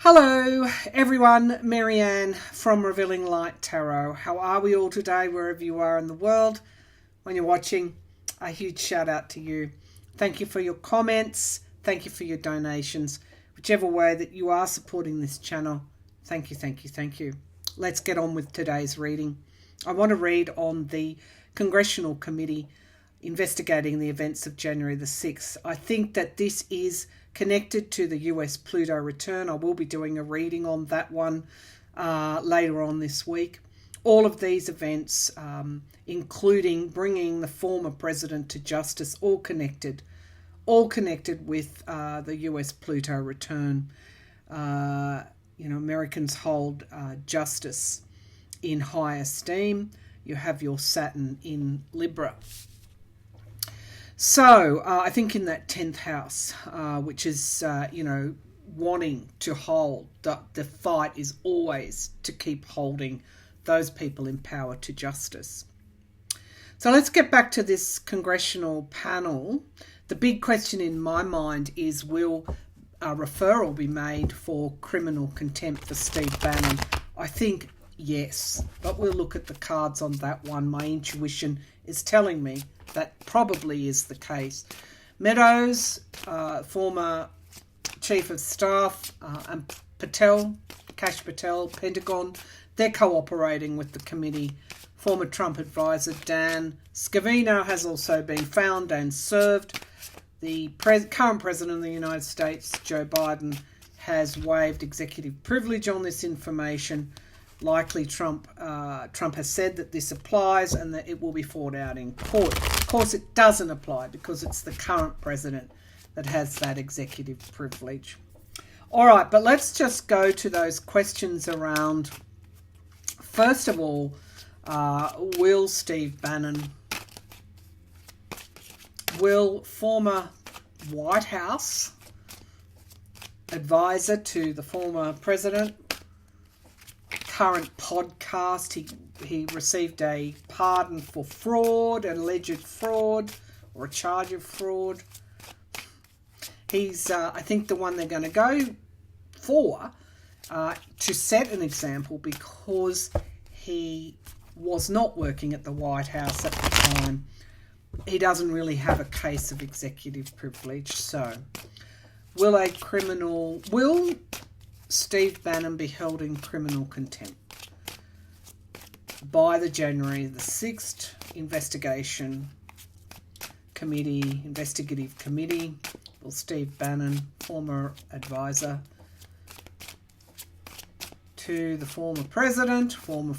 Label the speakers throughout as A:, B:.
A: Hello everyone, Marianne from Revealing Light Tarot. How are we all today, wherever you are in the world? When you're watching, a huge shout out to you. Thank you for your comments. Thank you for your donations. Whichever way that you are supporting this channel, thank you, thank you, thank you. Let's get on with today's reading. I want to read on the Congressional Committee investigating the events of January the 6th. I think that this is connected to the US Pluto return. I will be doing a reading on that one later on this week. All of these events, including bringing the former president to justice, all connected with the US Pluto return. Americans hold justice in high esteem. You have your Saturn in Libra. So I think in that 10th house, which is, wanting to hold, the fight is always to keep holding those people in power to justice. So let's get back to this congressional panel. The big question in my mind is, will a referral be made for criminal contempt for Steve Bannon? I think yes, but we'll look at the cards on that one. My intuition is telling me that probably is the case. Meadows, former Chief of Staff, and Cash Patel, Pentagon, they're cooperating with the committee. Former Trump advisor Dan Scavino has also been found and served. The current President of the United States, Joe Biden, has waived executive privilege on this information. Likely Trump has said that this applies and that it will be fought out in court. Of course, it doesn't apply because it's the current president that has that executive privilege. All right, but let's just go to those questions around, first of all, will Steve Bannon, will former White House advisor to the former president, current podcast, he received a pardon for fraud, an alleged fraud, or a charge of fraud. He's, I think, the one they're going to go for to set an example, because he was not working at the White House at the time. He doesn't really have a case of executive privilege. So, will Steve Bannon be held in criminal contempt by the January the 6th investigative committee? Will Steve Bannon, former advisor to the former president, will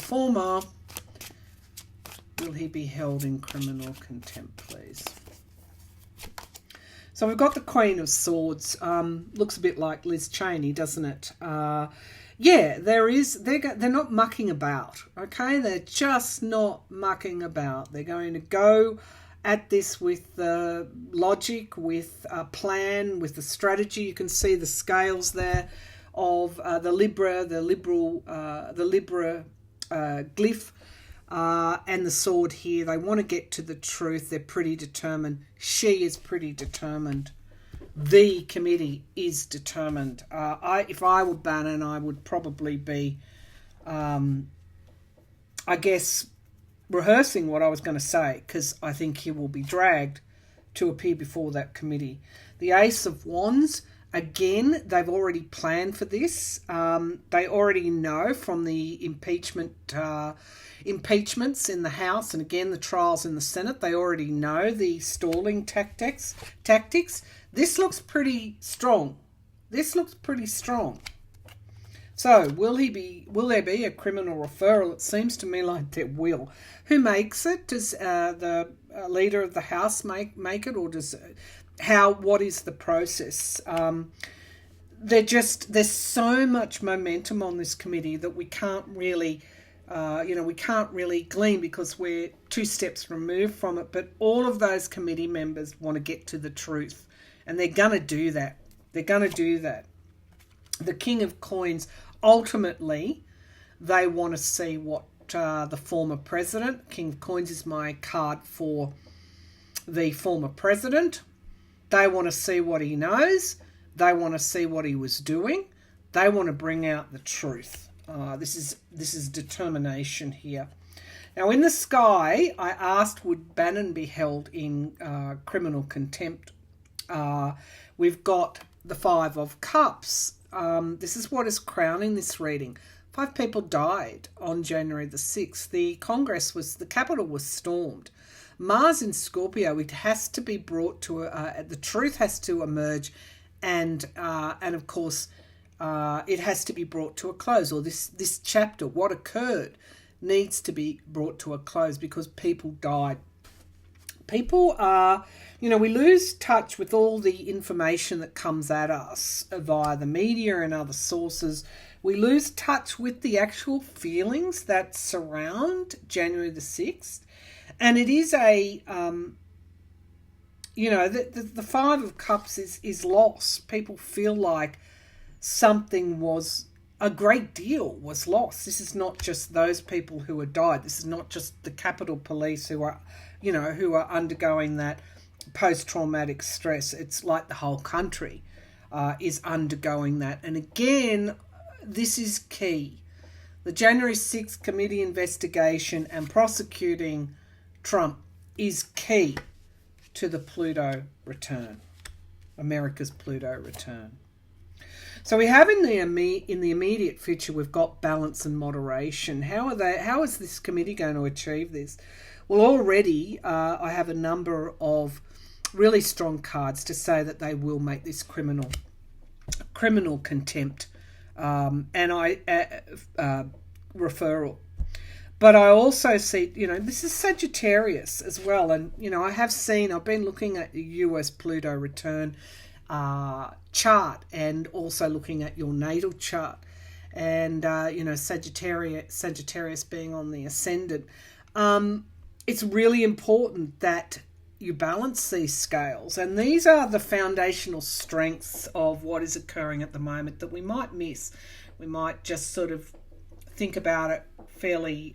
A: he be held in criminal contempt, please? So we've got the Queen of Swords. Looks a bit like Liz Cheney, doesn't it? Yeah, there is. They're not mucking about, okay? They're just not mucking about. They're going to go at this with logic, with a plan, with a strategy. You can see the scales there of the Libra glyph. And the sword here. They want to get to the truth. They're pretty determined. She is pretty determined. The committee is determined. If I were Bannon, I would probably be, I guess, rehearsing what I was going to say, because I think he will be dragged to appear before that committee. The Ace of Wands, again, they've already planned for this. They already know from the impeachments in the House, and again the trials in the Senate, they already know the stalling tactics. This looks pretty strong. So will there be a criminal referral? It seems to me like there will. Who makes it? Does the leader of the House make it, or what is the process? There's so much momentum on this committee that we can't really glean, because we're 2 steps removed from it. But all of those committee members want to get to the truth, and they're going to do that. The King of Coins, ultimately, they want to see what the former president, King of Coins is my card for the former president. They want to see what he knows. They want to see what he was doing. They want to bring out the truth. This is determination here. Now, in the sky, I asked, would Bannon be held in criminal contempt? We've got the Five of Cups. This is what is crowning this reading. 5 people died on January the 6th. The capital was stormed. Mars in Scorpio, it has to be brought to, the truth has to emerge, and of course, it has to be brought to a close, or this chapter, what occurred, needs to be brought to a close because people died. People are, we lose touch with all the information that comes at us via the media and other sources. We lose touch with the actual feelings that surround January the 6th. And it is the Five of Cups is loss. People feel like a great deal was lost. This is not just those people who have died. This is not just the Capitol Police who are undergoing that post-traumatic stress. It's like the whole country is undergoing that. And again, this is key. The January 6th committee investigation and prosecuting Trump is key to the Pluto return, America's Pluto return. So we have in the immediate future, we've got balance and moderation. How is this committee going to achieve this? Well, already I have a number of really strong cards to say that they will make this criminal contempt referral. But I also see, this is Sagittarius as well. And, I've been looking at the US Pluto return chart and also looking at your natal chart. And, Sagittarius being on the ascendant. It's really important that you balance these scales. And these are the foundational strengths of what is occurring at the moment that we might miss. We might just sort of think about it fairly,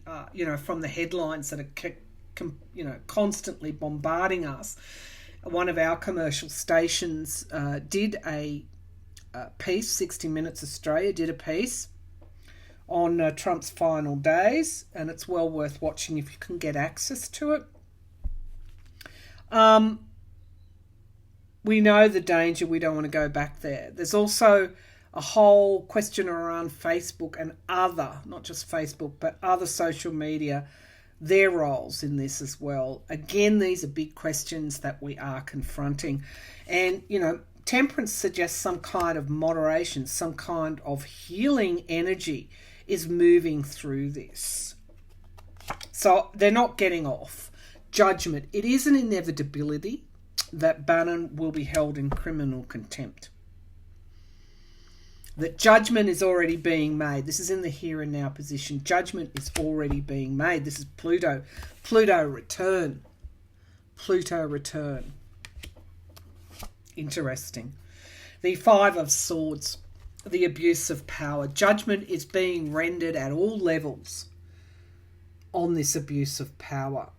A: from the headlines that are, constantly bombarding us. One of our commercial stations did a piece, 60 Minutes Australia did a piece on Trump's final days, and it's well worth watching if you can get access to it. We know the danger. We don't want to go back there. There's also a whole question around Facebook and not just Facebook, but other social media, their roles in this as well. Again, these are big questions that we are confronting. And, temperance suggests some kind of moderation, some kind of healing energy is moving through this. So they're not getting off. Judgment. It is an inevitability that Bannon will be held in criminal contempt. That judgment is already being made. This is in the here and now position. Judgment is already being made. This is Pluto. Pluto return. Pluto return. Interesting. The Five of Swords. The abuse of power. Judgment is being rendered at all levels on this abuse of power.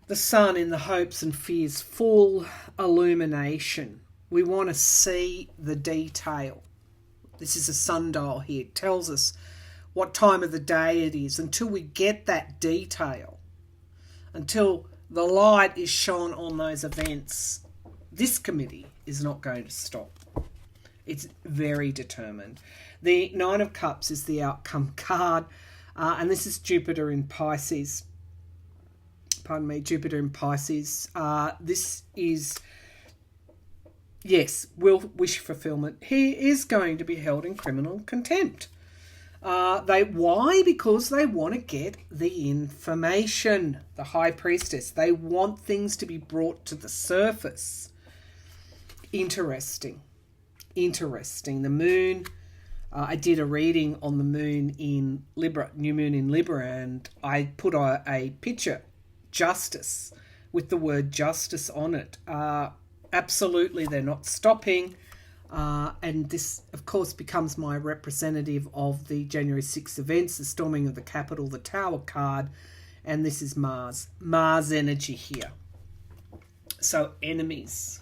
A: The sun in the hopes and fears, full illumination. We want to see the detail. This is a sundial here. It tells us what time of the day it is. Until we get that detail, until the light is shone on those events, this committee is not going to stop. It's very determined. The Nine of Cups is the outcome card, and this is Jupiter in Pisces. Jupiter in Pisces. This is, wish fulfillment. He is going to be held in criminal contempt. Why? Because they want to get the information. The High Priestess. They want things to be brought to the surface. Interesting. The moon. I did a reading on the moon in Libra, new moon in Libra, and I put a picture, justice, with the word justice on it. Absolutely, they're not stopping. And this, of course, becomes my representative of the January 6th events, the storming of the Capitol, the Tower card, and this is Mars. Mars energy here. So enemies.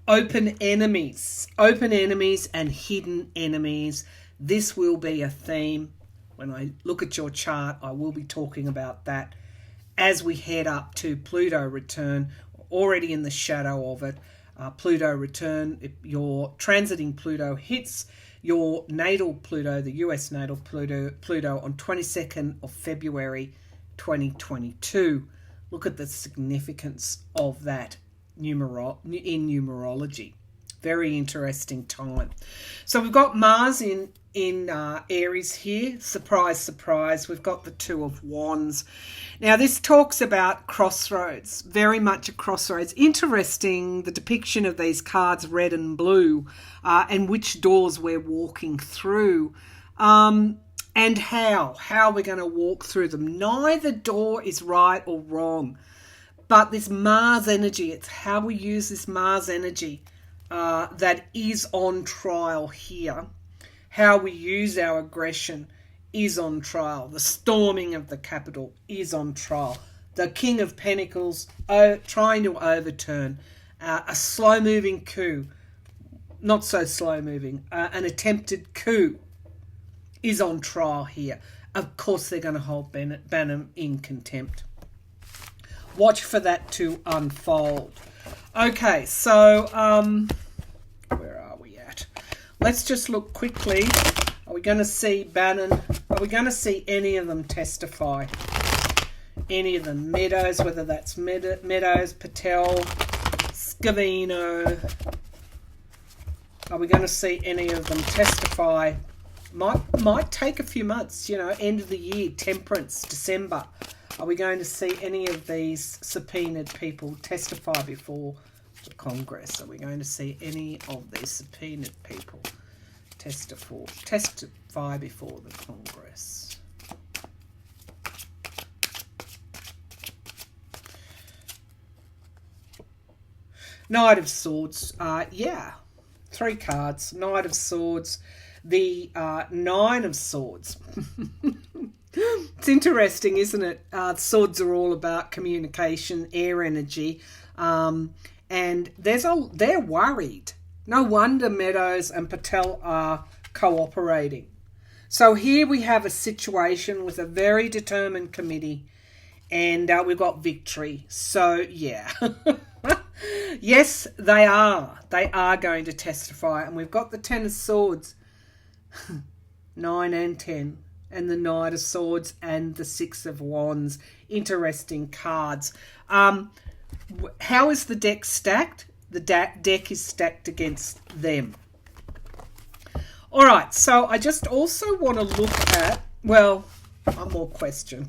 A: Open enemies and hidden enemies. This will be a theme. When I look at your chart, I will be talking about that as we head up to Pluto return, already in the shadow of it. Pluto return, if your transiting Pluto hits your natal Pluto, the US natal Pluto on 22nd of February 2022. Look at the significance of that in numerology. Very interesting time. So we've got Mars in Aries here. Surprise, surprise. We've got the Two of Wands. Now this talks about crossroads. Very much a crossroads. Interesting, the depiction of these cards, red and blue, and which doors we're walking through. And how we're going to walk through them. Neither door is right or wrong. But this Mars energy, it's how we use this Mars energy that is on trial here. How we use our aggression is on trial. The storming of the Capitol is on trial. The King of Pentacles trying to overturn a slow-moving coup, not so slow-moving, an attempted coup is on trial here. Of course, they're going to hold Bannon in contempt. Watch for that to unfold. Okay, so where are we at? Let's just look quickly. Are we going to see Bannon? Are we going to see any of them testify? Any of them? Meadows, whether that's Meadows, Patel, Scavino. Are we going to see any of them testify? Might take a few months, end of the year, Temperance, December. Are we going to see any of these subpoenaed people testify before the Congress? Are we going to see any of these subpoenaed people testify before the Congress? Knight of Swords. Yeah. 3 cards. Knight of Swords. The Nine of Swords. It's interesting, isn't it? Swords are all about communication, air energy, and they're worried. No wonder Meadows and Patel are cooperating. So here we have a situation with a very determined committee, and we've got victory. So yeah, yes, they are. They are going to testify, and we've got the Ten of Swords, 9 and 10. And the Knight of Swords and the Six of Wands. Interesting cards. How is the deck stacked? The deck is stacked against them. All right, so I just also want to look at, well, one more question.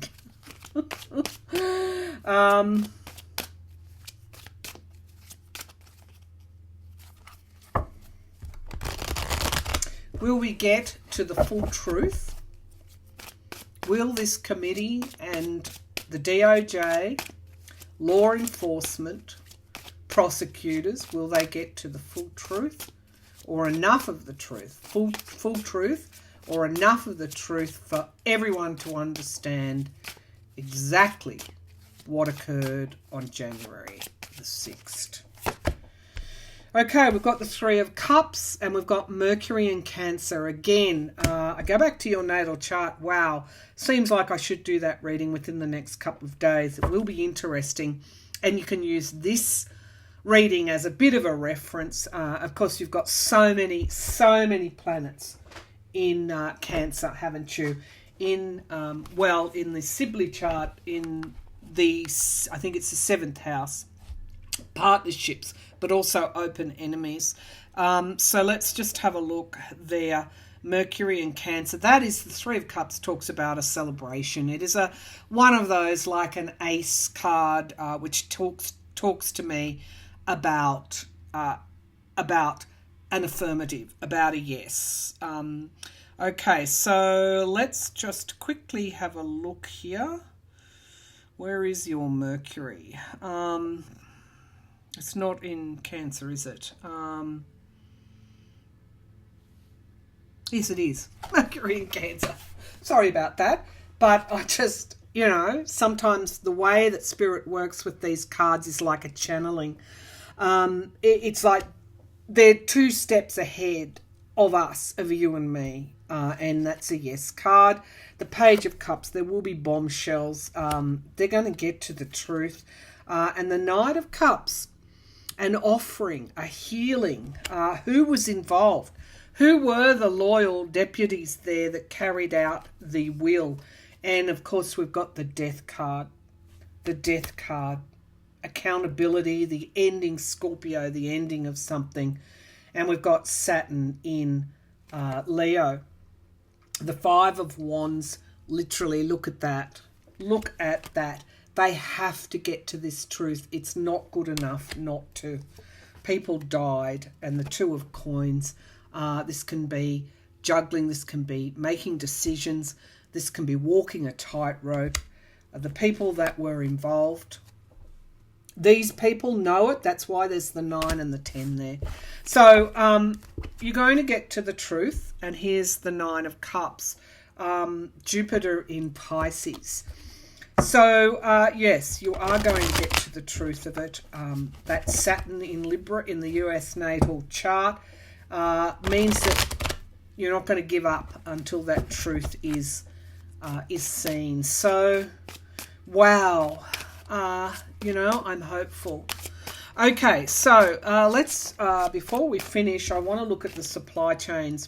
A: Will we get to the full truth? Will this committee and the DOJ, law enforcement, prosecutors, will they get to the full truth or enough of the truth? Full truth or enough of the truth for everyone to understand exactly what occurred on January the 6th. Okay, we've got the Three of Cups and we've got Mercury and Cancer. Again, I go back to your natal chart. Wow, seems like I should do that reading within the next couple of days. It will be interesting. And you can use this reading as a bit of a reference. Of course, you've got so many planets in Cancer, haven't you? In the Sibley chart, in the, I think it's the 7th house. Partnerships, but also open enemies. So let's just have a look there. Mercury and Cancer. That is the Three of Cups. Talks about a celebration. It is one of those like an ace card, which talks to me about an affirmative, about a yes. Okay, so let's just quickly have a look here. Where is your Mercury? It's not in Cancer, is it? Yes, it is. Mercury in Cancer. Sorry about that. But I just, sometimes the way that Spirit works with these cards is like a channeling. It's like they're two steps ahead of us, of you and me, and that's a yes card. The Page of Cups, there will be bombshells. They're going to get to the truth. And the Knight of Cups, an offering, a healing. Who was involved? Who were the loyal deputies there that carried out the will? And of course, we've got the Death card. The Death card. Accountability, the ending, Scorpio, the ending of something. And we've got Saturn in Leo. The Five of Wands, literally, look at that. Look at that. They have to get to this truth. It's not good enough not to. People died. And the Two of Coins. This can be juggling. This can be making decisions. This can be walking a tightrope. The people that were involved, these people know it. That's why there's the 9 and the 10 there. So you're going to get to the truth. And here's the 9 of Cups. Jupiter in Pisces. So, yes, you are going to get to the truth of it. That Saturn in Libra in the US natal chart means that you're not going to give up until that truth is seen. So, wow. I'm hopeful. Okay, so let's, before we finish, I want to look at the supply chains.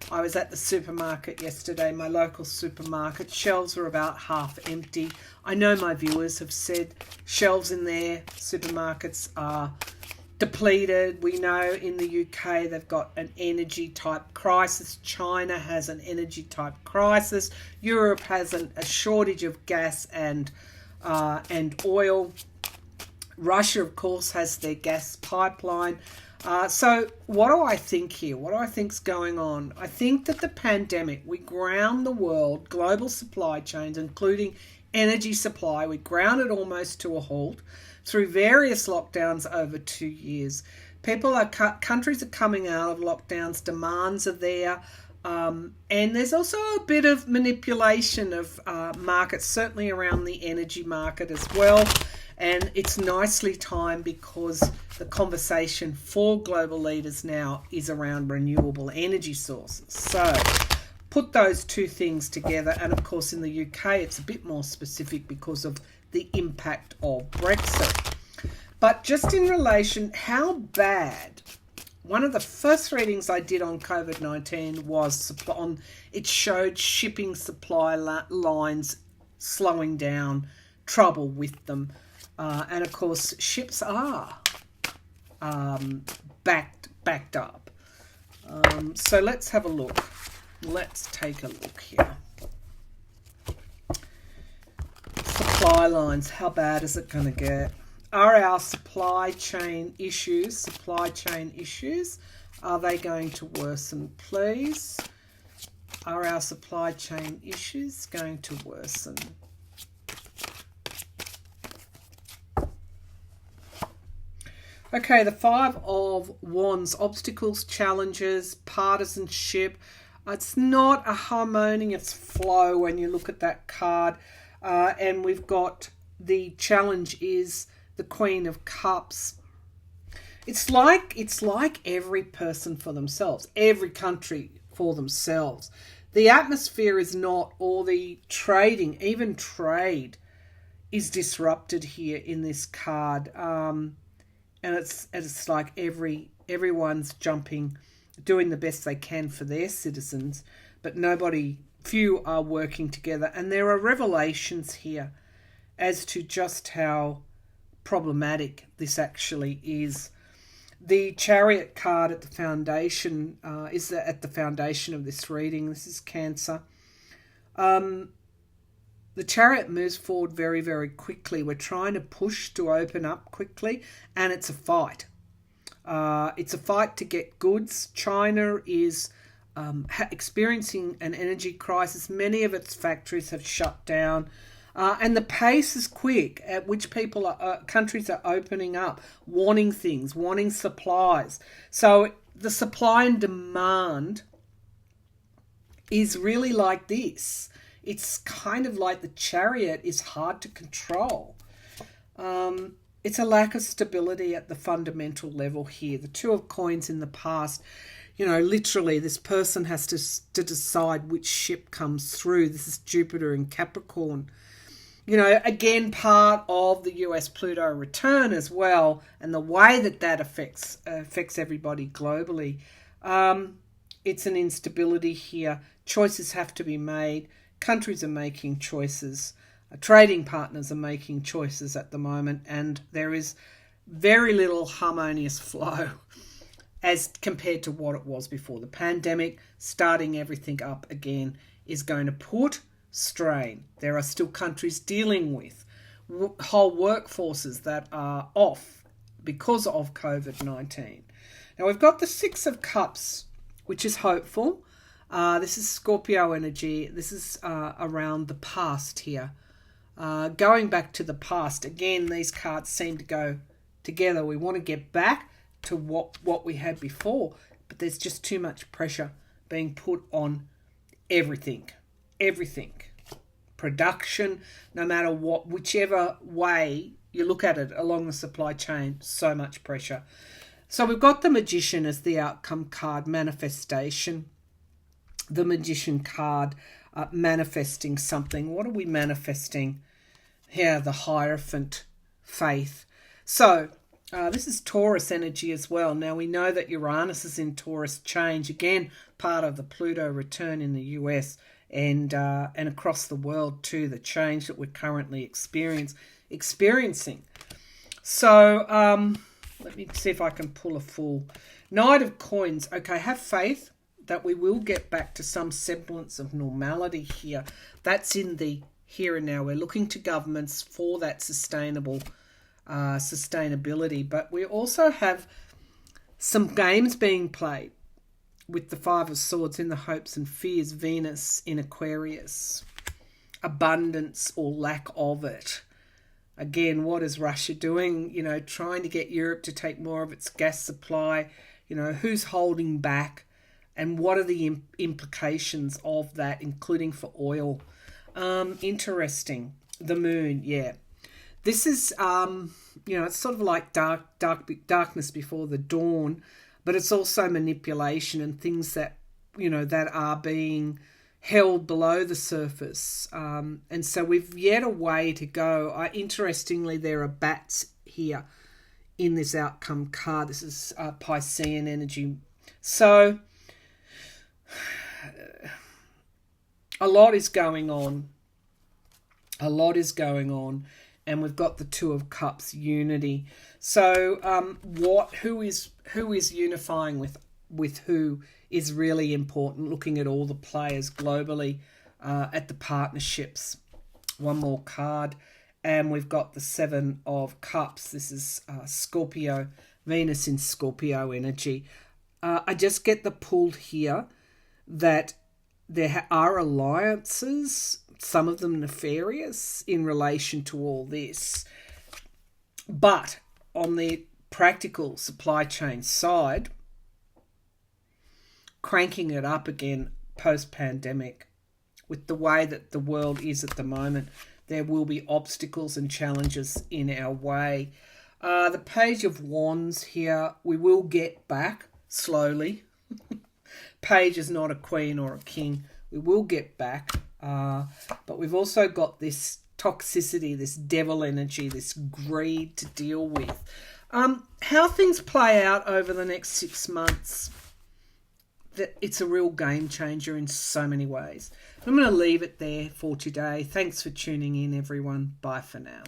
A: I was at the supermarket yesterday, my local supermarket. Shelves were about half empty. I know my viewers have said shelves in their supermarkets are depleted. We know in the UK they've got an energy type crisis. China has an energy type crisis. Europe has a shortage of gas and oil. Russia, of course, has their gas pipeline. So what do I think here? What do I think's going on? I think that the pandemic, we ground the world, global supply chains, including energy supply, we ground it almost to a halt through various lockdowns over 2 years. Countries are coming out of lockdowns, demands are there, and there's also a bit of manipulation of markets, certainly around the energy market as well. And it's nicely timed because the conversation for global leaders now is around renewable energy sources. So put those two things together. And of course, in the UK, it's a bit more specific because of the impact of Brexit. But just in relation, how bad, one of the first readings I did on COVID-19 was it showed shipping supply lines slowing down, trouble with them. And of course, ships are backed up. So let's have a look. Let's take a look here. Supply lines, how bad is it going to get? Are our supply chain issues, are they going to worsen, please? Are our supply chain issues going to worsen? Okay, the Five of Wands, obstacles, challenges, partisanship. It's not a harmonious flow when you look at that card. And we've got the challenge is the Queen of Cups. It's like every person for themselves, every country for themselves. The atmosphere is not, or the trading, even trade, is disrupted here in this card. And it's like everyone's jumping, doing the best they can for their citizens, but few are working together. And there are revelations here as to just how problematic this actually is. The Chariot card at the foundation is at the foundation of this reading. This is Cancer. The Chariot moves forward very, very quickly. We're trying to push to open up quickly, and it's a fight. It's a fight to get goods. China is experiencing an energy crisis. Many of its factories have shut down, and the pace is quick at which countries are opening up, wanting things, wanting supplies. So the supply and demand is really like this. It's kind of like the Chariot is hard to control. it's a lack of stability at the fundamental level here. The Two of Coins in the past, literally this person has to decide which ship comes through. This is Jupiter in Capricorn. Again, part of the US Pluto return as well, and the way that affects everybody globally. It's an instability here. Choices have to be made. Countries are making choices. Trading partners are making choices at the moment, and there is very little harmonious flow as compared to what it was before. The pandemic, starting everything up again, is going to put strain. There are still countries dealing with whole workforces that are off because of COVID-19. Now we've got the Six of Cups, which is hopeful. This is Scorpio energy. This is around the past here. Going back to the past. Again, these cards seem to go together. We want to get back to what we had before, but there's just too much pressure being put on everything. Production, no matter whichever way you look at it along the supply chain, so much pressure. So we've got the Magician as the outcome card, manifestation. The Magician card, manifesting something. What are we manifesting? Here, the Hierophant, faith. So this is Taurus energy as well. Now we know that Uranus is in Taurus, change, again, part of the Pluto return in the US and across the world too, the change that we're currently experiencing. So let me see if I can pull a full Knight of Coins. Okay, have faith that we will get back to some semblance of normality here. That's in the here and now. We're looking to governments for that sustainability, but we also have some games being played with the Five of Swords in the hopes and fears, Venus in Aquarius, abundance or lack of it. Again, what is Russia doing? Trying to get Europe to take more of its gas supply. Who's holding back? And what are the implications of that, including for oil? Interesting. The Moon, yeah. This is, it's sort of like darkness before the dawn, but it's also manipulation and things that, that are being held below the surface. And so we've yet a way to go. Interestingly, there are bats here in this outcome card. This is Piscean energy. So a lot is going on. And we've got the Two of Cups, unity. So who is unifying with who is really important, looking at all the players globally, at the partnerships. One more card. And we've got the Seven of Cups. This is Scorpio, Venus in Scorpio energy. I just get the pull here that there are alliances, some of them nefarious, in relation to all this. But on the practical supply chain side, cranking it up again post-pandemic, with the way that the world is at the moment, there will be obstacles and challenges in our way. The Page of Wands here, we will get back slowly. Page is not a queen or a king. We will get back. But we've also got this toxicity, this devil energy, this greed to deal with. How things play out over the next 6 months, it's a real game changer in so many ways. I'm going to leave it there for today. Thanks for tuning in, everyone. Bye for now.